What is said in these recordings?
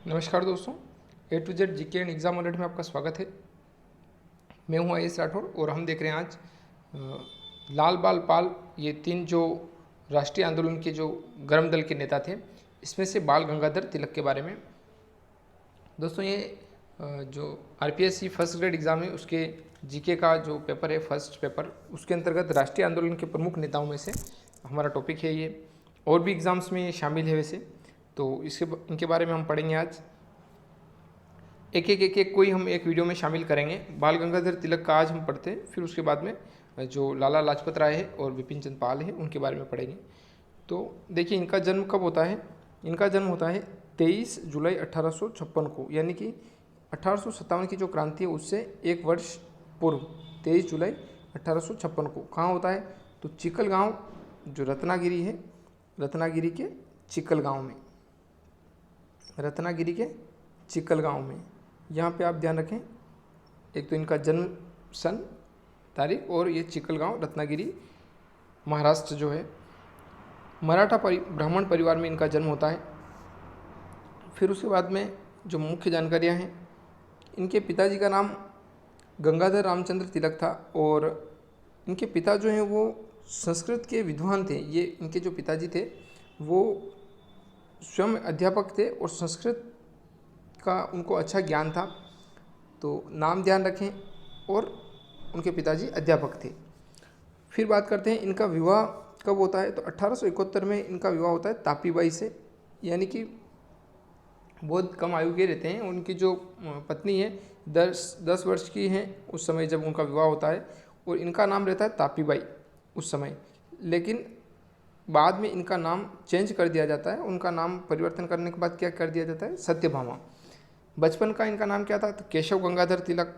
नमस्कार दोस्तों, A to Z GK and exam alert में आपका स्वागत है। मैं हूं आयुष राठौर और हम देख रहे हैं आज लाल बाल पाल, ये तीन जो राष्ट्रीय आंदोलन के जो गर्म दल के नेता थे, इसमें से बाल गंगाधर तिलक के बारे में। दोस्तों ये जो आरपीएससी फर्स्ट ग्रेड एग्ज़ाम है उसके जीके का जो पेपर है, फर्स्ट पेपर, उसके अंतर्गत राष्ट्रीय आंदोलन के प्रमुख नेताओं में से हमारा टॉपिक है ये। और भी एग्ज़ाम्स में ये शामिल है वैसे, तो इनके बारे में हम पढ़ेंगे आज। एक कोई हम एक वीडियो में शामिल करेंगे। बाल गंगाधर तिलक का आज हम पढ़ते हैं, फिर उसके बाद में जो लाला लाजपत राय है और विपिन चंद्र पाल है उनके बारे में पढ़ेंगे। तो देखिए इनका जन्म कब होता है। इनका जन्म होता है 23 जुलाई 1856 को, यानी कि 1857 की जो क्रांति है उससे एक वर्ष पूर्व 23 जुलाई 1856 को। कहाँ होता है तो चिकल गाँव, जो रत्नागिरी है, रत्नागिरी के चिकल गाँव में, रत्नागिरी के चिकल गाँव में। यहाँ पे आप ध्यान रखें, एक तो इनका जन्म सन तारीख और ये चिकल गाँव रत्नागिरी महाराष्ट्र जो है। मराठा ब्राह्मण परिवार में इनका जन्म होता है। फिर उसके बाद में जो मुख्य जानकारियाँ हैं, इनके पिताजी का नाम गंगाधर रामचंद्र तिलक था और इनके पिता जो हैं वो संस्कृत के विद्वान थे। ये इनके जो पिताजी थे वो स्वयं अध्यापक थे और संस्कृत का उनको अच्छा ज्ञान था, तो नाम ध्यान रखें। और उनके पिताजी अध्यापक थे। फिर बात करते हैं इनका विवाह कब होता है तो 1871 में इनका विवाह होता है तापीबाई से, यानी कि बहुत कम आयु के रहते हैं। उनकी जो पत्नी है 10 वर्ष की हैं उस समय जब उनका विवाह होता है, और इनका नाम रहता है तापीबाई उस समय। लेकिन बाद में इनका नाम चेंज कर दिया जाता है। उनका नाम परिवर्तन करने के बाद क्या कर दिया जाता है, सत्यभामा। बचपन का इनका नाम क्या था तो केशव गंगाधर तिलक।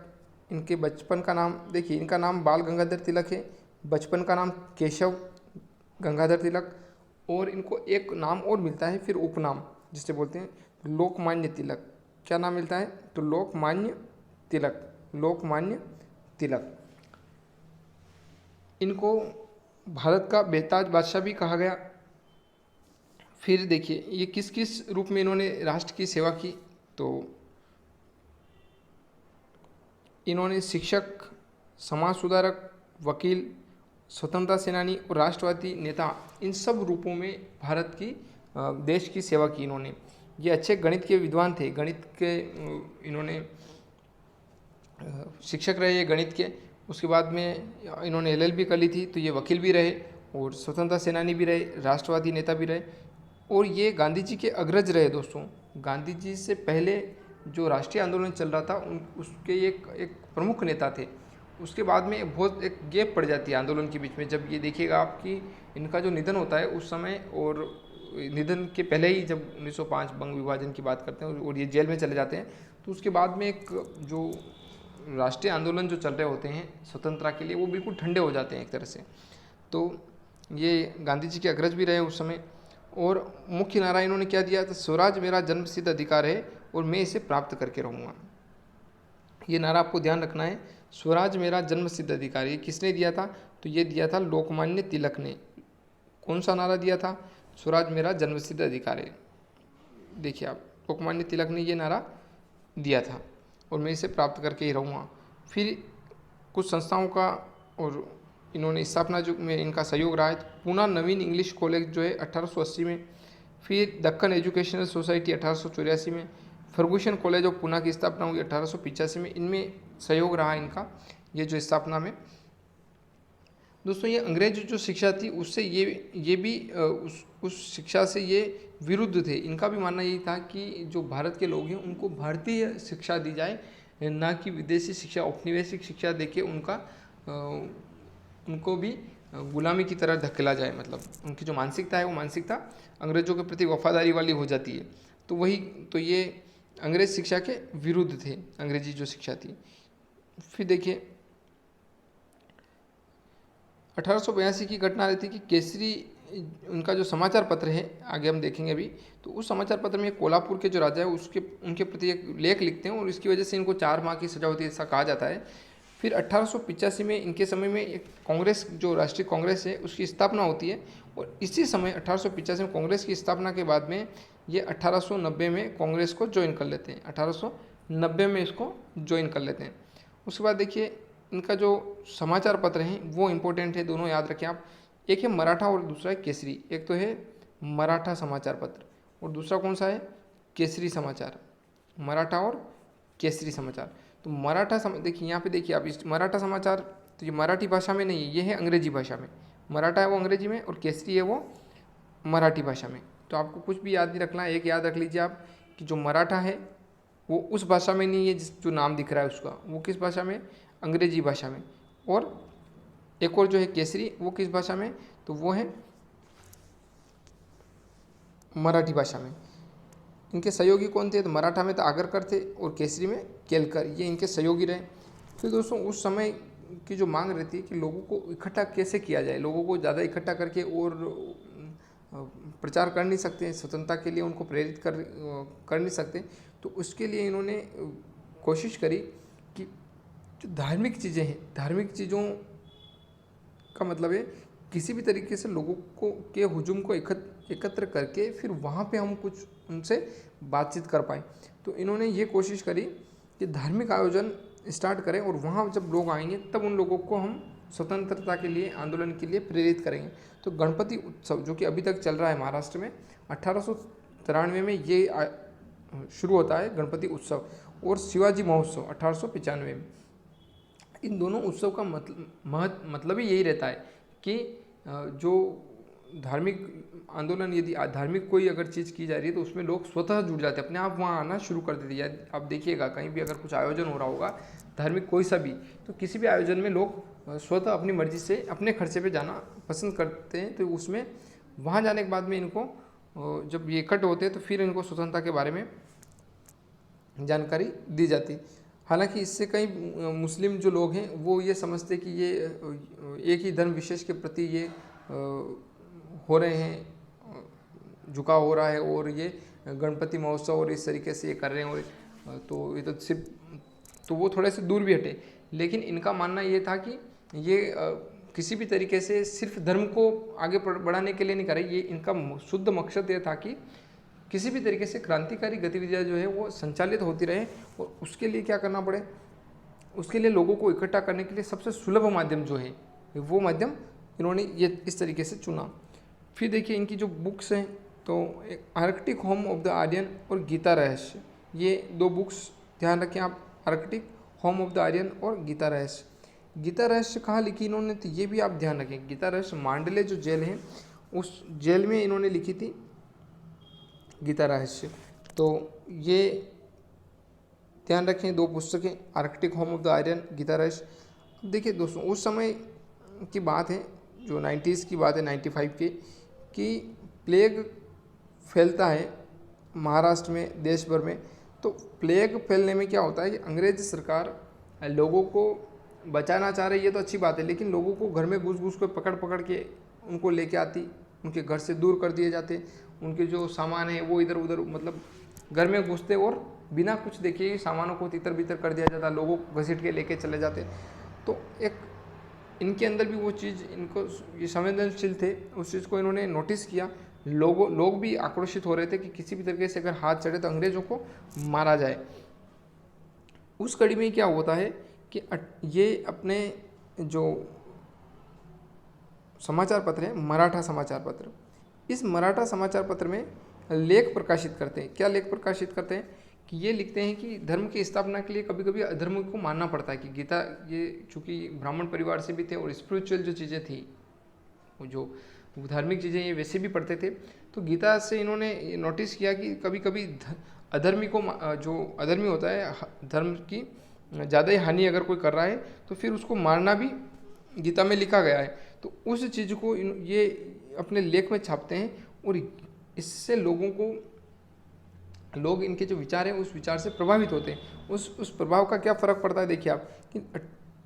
इनके बचपन का नाम देखिए, इनका नाम बाल गंगाधर तिलक है, बचपन का नाम केशव गंगाधर तिलक, और इनको एक नाम और मिलता है फिर उपनाम, जिसे बोलते हैं लोकमान्य तिलक। क्या नाम मिलता है तो लोकमान्य तिलक, लोकमान्य तिलक। इनको भारत का बेताज बादशाह भी कहा गया। फिर देखिए ये किस किस रूप में इन्होंने राष्ट्र की सेवा की, तो इन्होंने शिक्षक, समाज सुधारक, वकील, स्वतंत्रता सेनानी और राष्ट्रवादी नेता, इन सब रूपों में भारत की देश की सेवा की इन्होंने। ये अच्छे गणित के विद्वान थे, गणित के इन्होंने शिक्षक रहे ये गणित के। उसके बाद में इन्होंने LLB कर ली थी, तो ये वकील भी रहे और स्वतंत्रता सेनानी भी रहे, राष्ट्रवादी नेता भी रहे, और ये गांधी जी के अग्रज रहे। दोस्तों गांधी जी से पहले जो राष्ट्रीय आंदोलन चल रहा था उसके एक प्रमुख नेता थे। उसके बाद में बहुत एक गैप पड़ जाती है आंदोलन के बीच में। जब ये देखिएगा आपकी इनका जो निधन होता है उस समय, और निधन के पहले ही जब 1905 बंग विभाजन की बात करते हैं और ये जेल में चले जाते हैं, तो उसके बाद में एक जो राष्ट्रीय आंदोलन जो चल रहे होते हैं स्वतंत्रता के लिए, वो बिल्कुल ठंडे हो जाते हैं एक तरह से। तो ये गांधी जी के अग्रज भी रहे उस समय। और मुख्य नारा इन्होंने क्या दिया तो स्वराज मेरा जन्मसिद्ध अधिकार है और मैं इसे प्राप्त करके रहूँगा। ये नारा आपको ध्यान रखना है, स्वराज मेरा जन्मसिद्ध अधिकार। ये किसने दिया था तो ये दिया था लोकमान्य तिलक ने। कौन सा नारा दिया था, स्वराज मेरा जन्मसिद्ध अधिकार है। देखिए आप, लोकमान्य तिलक ने ये नारा दिया था और मैं इसे प्राप्त करके ही रहूँगा। फिर कुछ संस्थाओं का और इन्होंने स्थापना जो में इनका सहयोग रहा है। पूना नवीन इंग्लिश कॉलेज जो है 1880 में, फिर दक्कन एजुकेशनल सोसाइटी 1884 में, फर्गूसन कॉलेज ऑफ पूना की स्थापना हुई 1885 में। इनमें सहयोग रहा इनका ये जो स्थापना में। दोस्तों ये अंग्रेज जो शिक्षा थी उससे ये भी उस शिक्षा से ये विरुद्ध थे। इनका भी मानना यही था कि जो भारत के लोग हैं उनको भारतीय शिक्षा दी जाए, ना कि विदेशी शिक्षा, औपनिवेशिक शिक्षा देके उनको भी गुलामी की तरह धकेला जाए। मतलब उनकी जो मानसिकता है वो मानसिकता अंग्रेज़ों के प्रति वफादारी वाली हो जाती है। तो ये अंग्रेज शिक्षा के विरुद्ध थे, अंग्रेजी जो शिक्षा थी। फिर देखिए 1882 की घटना रहती कि केसरी उनका जो समाचार पत्र है, आगे हम देखेंगे अभी, तो उस समाचार पत्र में कोल्हापुर के जो राजा है उनके प्रति एक लेख लिखते हैं और इसकी वजह से इनको 4 माह की सजा होती है, ऐसा कहा जाता है। फिर 1885 में इनके समय में एक कांग्रेस, जो राष्ट्रीय कांग्रेस है, उसकी स्थापना होती है। और इसी समय 1885 में कांग्रेस की स्थापना के बाद में ये 1890 में कांग्रेस को ज्वाइन कर लेते हैं, 1890 में इसको ज्वाइन कर लेते हैं। उसके बाद देखिए इनका जो समाचार पत्र हैं वो इम्पोर्टेंट है, दोनों याद रखें आप। एक है मराठा और दूसरा है केसरी। एक तो है मराठा समाचार पत्र और दूसरा कौन सा है, केसरी समाचार। मराठा और केसरी समाचार। तो देखिए यहाँ पे देखिए आप, इस मराठा समाचार तो ये मराठी भाषा में नहीं है, ये है अंग्रेजी भाषा में। मराठा है वो अंग्रेजी में और केसरी है वो मराठी भाषा में। तो आपको कुछ भी याद नहीं रखना है, एक याद रख लीजिए आप कि जो मराठा है वो उस भाषा में नहीं है जो नाम दिख रहा है उसका, वो किस भाषा में, अंग्रेजी भाषा में। और एक और जो है केसरी, वो किस भाषा में, तो वो है मराठी भाषा में। इनके सहयोगी कौन थे, तो मराठा में तो आगरकर थे और केसरी में केलकर, ये इनके सहयोगी रहे। फिर दोस्तों उस समय की जो मांग रहती है कि लोगों को इकट्ठा कैसे किया जाए, लोगों को ज़्यादा इकट्ठा करके और प्रचार कर नहीं सकते, स्वतंत्रता के लिए उनको प्रेरित कर नहीं सकते। तो उसके लिए इन्होंने कोशिश करी कि जो धार्मिक चीज़ें हैं, धार्मिक चीज़ों का मतलब है किसी भी तरीके से लोगों को के हुजूम को एकत्र करके फिर वहाँ पे हम कुछ उनसे बातचीत कर पाएँ। तो इन्होंने ये कोशिश करी कि धार्मिक आयोजन स्टार्ट करें और वहाँ जब लोग आएंगे तब उन लोगों को हम स्वतंत्रता के लिए, आंदोलन के लिए प्रेरित करेंगे। तो गणपति उत्सव जो कि अभी तक चल रहा है महाराष्ट्र में, 1893 में ये शुरू होता है गणपति उत्सव, और शिवाजी महोत्सव 1895 में। इन दोनों उत्सव का मतलब ही यही रहता है कि जो धार्मिक आंदोलन, यदि धार्मिक कोई अगर चीज़ की जा रही है तो उसमें लोग स्वतः जुड़ जाते हैं, अपने आप वहाँ आना शुरू कर देते हैं। आप देखिएगा कहीं भी अगर कुछ आयोजन हो रहा होगा धार्मिक कोई सा भी, तो किसी भी आयोजन में लोग स्वतः अपनी मर्जी से अपने खर्चे पे जाना पसंद करते हैं। तो उसमें वहाँ जाने के बाद में इनको जब ये इकट्ठे होते हैं तो फिर इनको स्वतंत्रता के बारे में जानकारी दी जाती। हालांकि इससे कई मुस्लिम जो लोग हैं वो ये समझते कि ये एक ही धर्म विशेष के प्रति ये हो रहे हैं, झुकाव हो रहा है और ये गणपति महोत्सव और इस तरीके से ये कर रहे हैं, और तो ये तो सिर्फ, तो वो थोड़े से दूर भी हटे। लेकिन इनका मानना ये था कि ये किसी भी तरीके से सिर्फ धर्म को आगे बढ़ाने के लिए नहीं कर रहे, ये इनका शुद्ध मकसद ये था कि किसी भी तरीके से क्रांतिकारी गतिविधियाँ जो है वो संचालित होती रहे, और उसके लिए क्या करना पड़े, उसके लिए लोगों को इकट्ठा करने के लिए सबसे सुलभ माध्यम जो है वो माध्यम इन्होंने ये इस तरीके से चुना। फिर देखिए इनकी जो बुक्स हैं, तो एक Arctic home of the Aryan और गीता रहस्य, ये दो बुक्स ध्यान रखें आप, Arctic home of the Aryan और गीता रहस्य। गीता रहस्य कहाँ लिखी इन्होंने, तो ये भी आप ध्यान रखें। गीता रहस्य मांडले जो जेल है उस जेल में इन्होंने लिखी थी गीता रहस्य। तो ये ध्यान रखें, दो पुस्तकें, Arctic home of the Aryan, Gita Rahasya. अब देखिए दोस्तों उस समय की बात है, जो 90s की बात है, 95 की, कि प्लेग फैलता है महाराष्ट्र में, देश भर में। तो प्लेग फैलने में क्या होता है कि अंग्रेज सरकार लोगों को बचाना चाह रही है, तो अच्छी बात है, लेकिन लोगों को घर में घुस के पकड़ के उनको लेके आती, उनके घर से दूर कर दिए जाते, उनके जो सामान है वो इधर उधर मतलब घर में घुसते और बिना कुछ देखे सामानों को तितर बितर कर दिया जाता, लोगों को घसीट के लेके चले जाते। तो एक इनके अंदर भी वो चीज़, इनको ये संवेदनशील थे, उस चीज़ को इन्होंने नोटिस किया। लोग भी आक्रोशित हो रहे थे कि किसी भी तरीके से अगर हाथ चढ़े तो अंग्रेज़ों को मारा जाए। उस कड़ी में क्या होता है कि ये अपने जो समाचार पत्र है, मराठा समाचार पत्र, इस मराठा समाचार पत्र में लेख प्रकाशित करते हैं। क्या लेख प्रकाशित करते हैं कि ये लिखते हैं कि धर्म की स्थापना के लिए कभी कभी अधर्म को मानना पड़ता है, कि गीता, ये चूँकि ब्राह्मण परिवार से भी थे और स्पिरिचुअल जो चीज़ें थी, वो जो धार्मिक चीज़ें ये वैसे भी पढ़ते थे, तो गीता से इन्होंने नोटिस किया कि कभी कभी अधर्मी को, जो अधर्मी होता है, धर्म की ज़्यादा ही हानि अगर कोई कर रहा है तो फिर उसको मारना भी गीता में लिखा गया है। तो उस चीज़ को ये अपने लेख में छापते हैं, और इससे लोग इनके जो विचार हैं उस विचार से प्रभावित होते हैं। उस प्रभाव का क्या फ़र्क पड़ता है, देखिए आप कि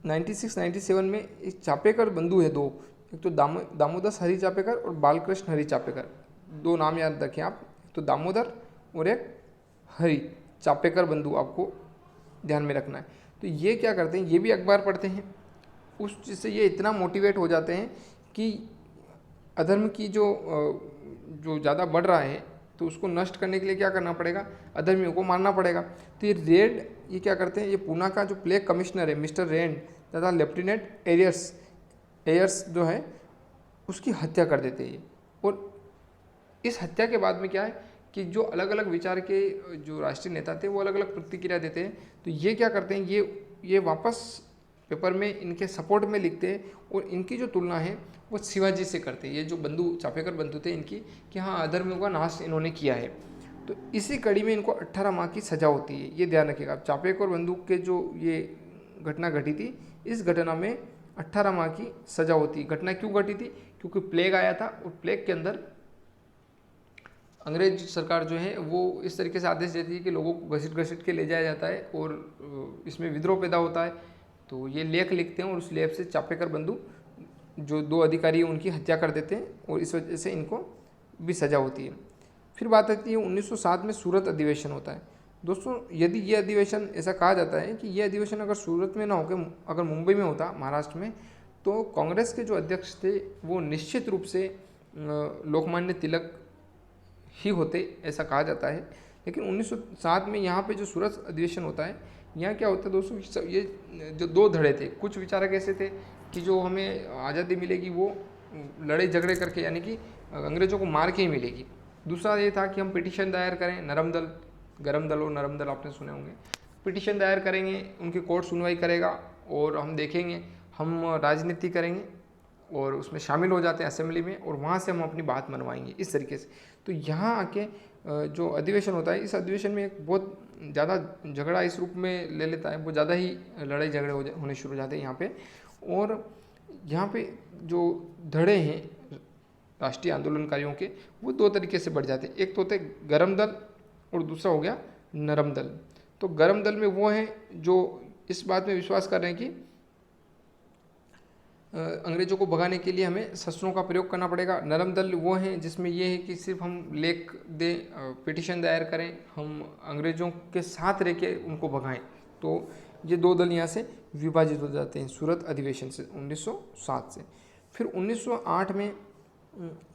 96-97 में एक चापेकर बंधु है दो, एक तो दामोदर हरि चापेकर और बालकृष्ण हरि चापेकर, दो नाम याद रखें आप, तो दामोदर और एक हरि चापेकर बंधु, आपको ध्यान में रखना है। तो ये क्या करते हैं, ये भी अखबार पढ़ते हैं, उस चीज़ से ये इतना मोटिवेट हो जाते हैं कि अधर्म की जो ज़्यादा बढ़ रहा है तो उसको नष्ट करने के लिए क्या करना पड़ेगा, अधर्मियों को मारना पड़ेगा। तो ये रेड ये क्या करते हैं, ये पूना का जो प्लेग कमिश्नर है मिस्टर रेन तथा लेफ्टिनेंट एयर्स जो है उसकी हत्या कर देते हैं। और इस हत्या के बाद में क्या है कि जो अलग अलग विचार के जो राष्ट्रीय नेता थे वो अलग अलग प्रतिक्रिया देते हैं। तो ये क्या करते हैं, ये वापस पेपर में इनके सपोर्ट में लिखते हैं और इनकी जो तुलना है वो शिवाजी से करते हैं। ये जो चापेकर बंधु थे इनकी, कि हाँ अधर्मियों का नाश इन्होंने किया है। तो इसी कड़ी में इनको 18 माह की सज़ा होती है, ये ध्यान रखिएगा। चापेकर बंधु के जो ये घटना घटी थी, इस घटना में 18 माह की सज़ा होती है। घटना क्यों घटी थी, क्योंकि प्लेग आया था और प्लेग के अंदर अंग्रेज सरकार जो है वो इस तरीके से आदेश देती है कि लोगों को घसीट घसीट के ले जाया जाता है और इसमें विद्रोह पैदा होता है। तो ये लेख लिखते हैं और उस लेख से चापेकर बंधु जो 2 अधिकारी हैं उनकी हत्या कर देते हैं और इस वजह से इनको भी सज़ा होती है। फिर बात आती है 1907 में सूरत अधिवेशन होता है। दोस्तों यदि ये अधिवेशन, ऐसा कहा जाता है कि ये अधिवेशन अगर सूरत में ना होकर अगर मुंबई में होता, महाराष्ट्र में, तो कांग्रेस के जो अध्यक्ष थे वो निश्चित रूप से लोकमान्य तिलक ही होते, ऐसा कहा जाता है। लेकिन 1907 में यहाँ पे जो सूरत अधिवेशन होता है, यहाँ क्या होता है दोस्तों, ये जो 2 धड़े थे, कुछ विचारक ऐसे थे कि जो हमें आज़ादी मिलेगी वो लड़ाई झगड़े करके, यानी कि अंग्रेज़ों को मार के ही मिलेगी। दूसरा ये था कि हम पिटीशन दायर करें, नरम दल, गरम दल और नरम दल आपने सुने होंगे। पिटीशन दायर करेंगे, उनकी कोर्ट सुनवाई करेगा और हम देखेंगे, हम राजनीति करेंगे और उसमें शामिल हो जाते हैं असेंबली में और वहाँ से हम अपनी बात मनवाएंगे, इस तरीके से। तो यहाँ आके जो अधिवेशन होता है, इस अधिवेशन में एक बहुत ज़्यादा झगड़ा इस रूप में ले लेता है, बहुत ज़्यादा ही लड़ाई झगड़े होने शुरू हो जाते हैं यहाँ पे। और यहाँ पे जो धड़े हैं राष्ट्रीय आंदोलनकारियों के, वो 2 तरीके से बढ़ जाते हैं। एक तो होते गरम दल और दूसरा हो गया नरम दल। तो गरम दल में वो हैं जो इस बात में विश्वास कर रहे हैं कि अंग्रेज़ों को भगाने के लिए हमें शस्त्रों का प्रयोग करना पड़ेगा। नरम दल वो हैं जिसमें ये है कि सिर्फ हम लेख दें, पिटीशन दायर करें, हम अंग्रेज़ों के साथ रह के उनको भगाएं। तो ये 2 दल यहाँ से विभाजित हो जाते हैं सूरत अधिवेशन से 1907 से। फिर 1908 में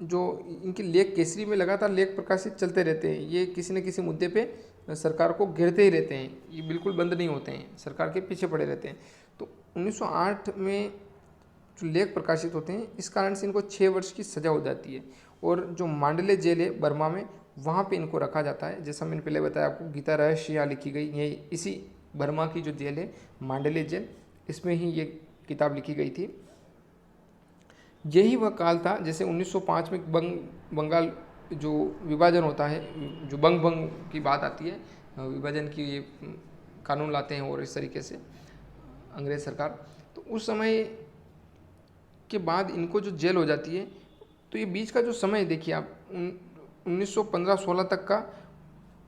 जो इनके लेख केसरी में लगातार लेख प्रकाशित चलते रहते हैं, ये किसी न किसी मुद्दे पे सरकार को घेरते ही रहते हैं, ये बिल्कुल बंद नहीं होते हैं, सरकार के पीछे पड़े रहते हैं। तो 1908 में जो लेख प्रकाशित होते हैं, इस कारण से इनको 6 वर्ष की सज़ा हो जाती है। और जो मांडले जेल है बर्मा में, वहाँ पे इनको रखा जाता है। जैसा मैंने पहले बताया आपको, गीता रहस्य यहाँ लिखी गई, ये इसी बर्मा की जो जेल है मांडले जेल, इसमें ही ये किताब लिखी गई थी। यही वह काल था जैसे 1905 में बंगाल जो विभाजन होता है, जो बंग की बात आती है, विभाजन की ये कानून लाते हैं और इस तरीके से अंग्रेज़ सरकार। तो उस समय के बाद इनको जो जेल हो जाती है, तो ये बीच का जो समय देखिए आप 1915-16 तक का,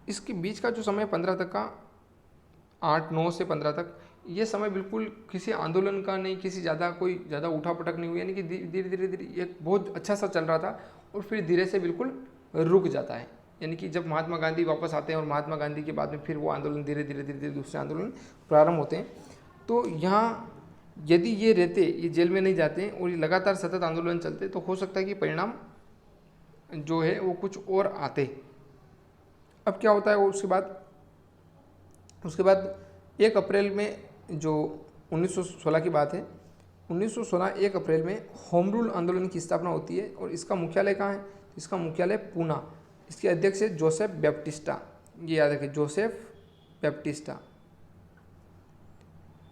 इसके बीच का जो समय 15 तक का, 8-9 से 15 तक, ये समय बिल्कुल किसी आंदोलन का नहीं, किसी कोई ज़्यादा उठापटक नहीं हुई, यानी कि धीरे धीरे ये बहुत अच्छा सा चल रहा था और फिर धीरे से बिल्कुल रुक जाता है। यानी कि जब महात्मा गांधी वापस आते हैं और महात्मा गांधी के बाद में फिर वो आंदोलन धीरे धीरे दूसरे आंदोलन प्रारंभ होते हैं। तो यहाँ यदि ये रहते, ये जेल में नहीं जाते और ये लगातार सतत आंदोलन चलते, तो हो सकता है कि परिणाम जो है वो कुछ और आते। अब क्या होता है उसके बाद 1 अप्रैल में, जो 1916 की बात है, 1916 1 अप्रैल में होम रूल आंदोलन की स्थापना होती है। और इसका मुख्यालय कहाँ है, इसका मुख्यालय पूना। इसके अध्यक्ष है जोसेफ बैप्टिस्टा, ये याद रखें, जोसेफ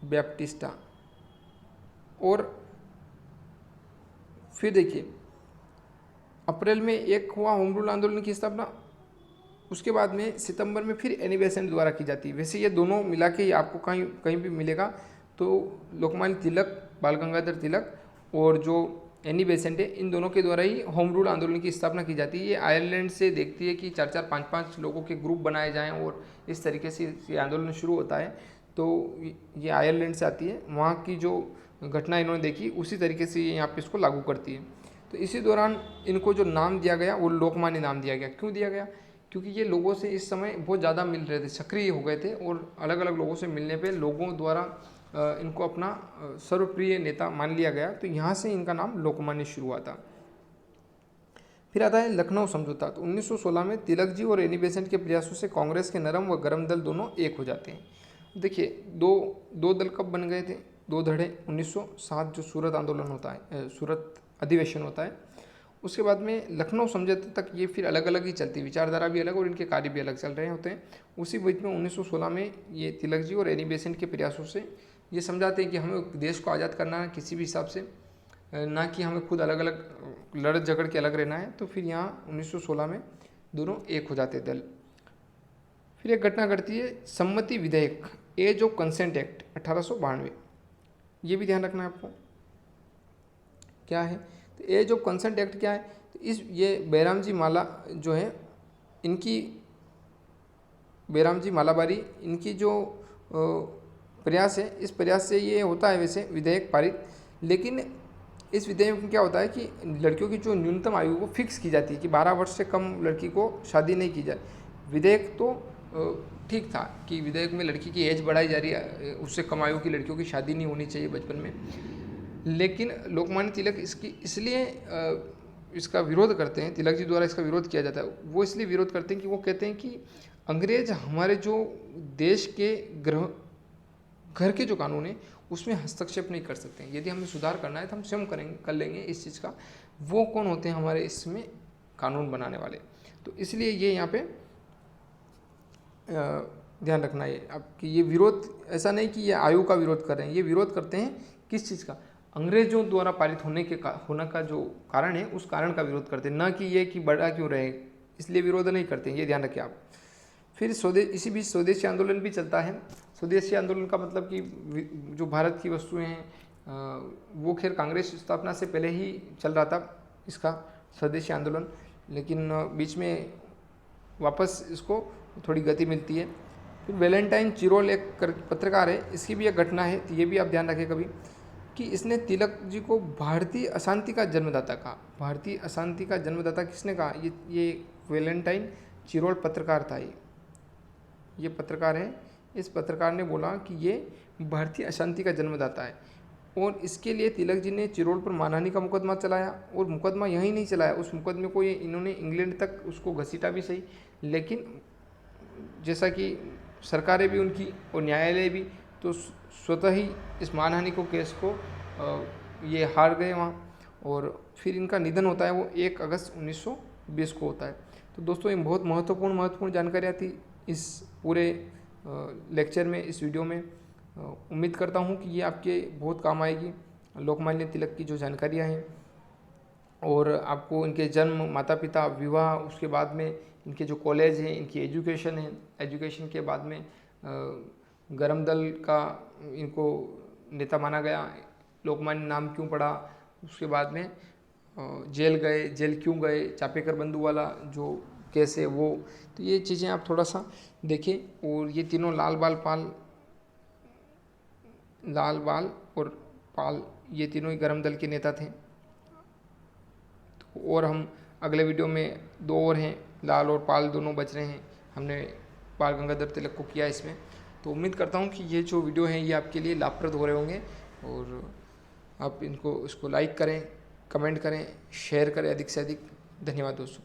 बैप्टिस्टा। और फिर देखिए अप्रैल में एक हुआ होम रूल आंदोलन की स्थापना, उसके बाद में सितंबर में फिर एनी बेसेंट द्वारा की जाती है। वैसे ये दोनों मिला के ही आपको कहीं भी मिलेगा, तो लोकमान्य तिलक, बाल गंगाधर तिलक और जो एनी बेसेंट है, इन दोनों के द्वारा ही होम रूल आंदोलन की स्थापना की जाती है। ये आयरलैंड से देखती है कि 4-4, 5-5 लोगों के ग्रुप बनाए जाएं और इस तरीके से ये आंदोलन शुरू होता है। तो ये आयरलैंड से आती है, वहाँ की जो घटना इन्होंने देखी उसी तरीके से ये यहाँ पे इसको लागू करती है। तो इसी दौरान इनको जो नाम दिया गया वो लोकमान्य नाम दिया गया। क्यों दिया गया, क्योंकि ये लोगों से इस समय बहुत ज़्यादा मिल रहे थे, सक्रिय हो गए थे और अलग अलग लोगों से मिलने पे लोगों द्वारा इनको अपना सर्वप्रिय नेता मान लिया गया। तो यहाँ से इनका नाम लोकमान्य शुरू हुआ था। फिर आता है लखनऊ समझौता। तो 1916 में तिलक जी और एनी बेसेंट के प्रयासों से कांग्रेस के नरम व गरम दल दोनों एक हो जाते हैं। देखिए दो दल कब बन गए थे, दो धड़े 1907 जो सूरत आंदोलन होता है, सूरत अधिवेशन होता है, उसके बाद में लखनऊ समझौते तक ये फिर अलग अलग ही चलती, विचारधारा भी अलग और इनके कार्य भी अलग चल रहे होते हैं। उसी बीच में 1916 में ये तिलक जी और एनी बेसेंट के प्रयासों से ये समझाते हैं कि हमें देश को आज़ाद करना है किसी भी हिसाब से, ना कि हमें खुद अलग अलग लड़ झगड़ के अलग रहना है। तो फिर यहाँ 1916 में दोनों एक हो जाते दल। फिर एक घटना घटती है सम्मति विधेयक, एज ऑफ कंसेंट एक्ट 1892। ये भी ध्यान रखना है आपको क्या है। तो एज ऑफ कंसेंट एक्ट क्या है, तो ये बैराम जी माला जो है इनकी, बैराम जी मालाबारी इनकी जो प्रयास है, इस प्रयास से ये होता है वैसे विधेयक पारित। लेकिन इस विधेयक में क्या होता है कि लड़कियों की जो न्यूनतम आयु वो फिक्स की जाती है कि 12 वर्ष से कम लड़की को शादी नहीं की जाए। विधेयक तो ठीक था कि विधेयक में लड़की की एज बढ़ाई जा रही है, उससे कम आयु की लड़कियों की शादी नहीं होनी चाहिए बचपन में। लेकिन लोकमान्य तिलक इसलिए इसका विरोध करते हैं, तिलक जी द्वारा इसका विरोध किया जाता है। वो इसलिए विरोध करते हैं कि वो कहते हैं कि अंग्रेज हमारे जो देश के घर के जो कानून है उसमें हस्तक्षेप नहीं कर सकते हैं। यदि हमें सुधार करना है तो हम स्वयं कर लेंगे इस चीज़ का। वो कौन होते हैं हमारे इसमें कानून बनाने वाले। तो इसलिए ये यहाँ पे ध्यान रखना है अब कि ये विरोध ऐसा नहीं कि ये आयु का विरोध कर रहे हैं, ये विरोध करते हैं किस चीज़ का, अंग्रेजों द्वारा पारित होने का जो कारण है उस कारण का विरोध करते हैं, ना कि ये कि बड़ा क्यों रहे, इसलिए विरोध नहीं करते हैं। ये ध्यान रखिए आप। फिर इसी बीच स्वदेशी आंदोलन भी चलता है। स्वदेशी आंदोलन का मतलब कि जो भारत की वस्तुएं हैं वो खैर कांग्रेस स्थापना से पहले ही चल रहा था इसका स्वदेशी आंदोलन, लेकिन बीच में वापस इसको थोड़ी गति मिलती है। फिर वैलेंटाइन चिरोल एक पत्रकार है, इसकी भी एक घटना है, तो ये भी आप ध्यान रखें कभी कि इसने तिलक जी को भारतीय अशांति का जन्मदाता कहा। भारतीय अशांति का जन्मदाता किसने कहा, ये वैलेंटाइन चिरोल पत्रकार था। ये पत्रकार है, इस पत्रकार ने बोला कि ये भारतीय अशांति का जन्मदाता है और इसके लिए तिलक जी ने चिरोल पर मानहानि का मुकदमा चलाया। और मुकदमा यहीं नहीं चलाया, उस मुकदमे को इन्होंने इंग्लैंड तक उसको घसीटा भी सही, लेकिन जैसा कि सरकारें भी उनकी और न्यायालय भी तो स्वतः ही इस मानहानि को केस को ये हार गए वहाँ, और फिर इनका निधन होता है वो 1 अगस्त 1920 को होता है। तो दोस्तों ये बहुत महत्वपूर्ण जानकारियाँ थी इस पूरे लेक्चर में, इस वीडियो में। उम्मीद करता हूँ कि ये आपके बहुत काम आएगी, लोकमान्य तिलक की जो जानकारियाँ हैं, और आपको इनके जन्म, माता पिता, विवाह, उसके बाद में इनके जो कॉलेज हैं, इनकी एजुकेशन है, एजुकेशन के बाद में गरम दल का इनको नेता माना गया, लोकमान्य नाम क्यों पड़ा, उसके बाद में जेल गए, जेल क्यों गए, चापेकर बंधु वाला जो केस है वो। तो ये चीज़ें आप थोड़ा सा देखें। और ये तीनों लाल बाल और पाल, ये तीनों ही गरम दल के नेता थे। तो और हम अगले वीडियो में 2 और हैं, लाल और पाल दोनों बच रहे हैं, हमने बाल गंगाधर तिलक को किया इसमें। तो उम्मीद करता हूँ कि ये जो वीडियो है ये आपके लिए लाभप्रद हो रहे होंगे, और आप इसको लाइक करें, कमेंट करें, शेयर करें अधिक से अधिक। धन्यवाद दोस्तों।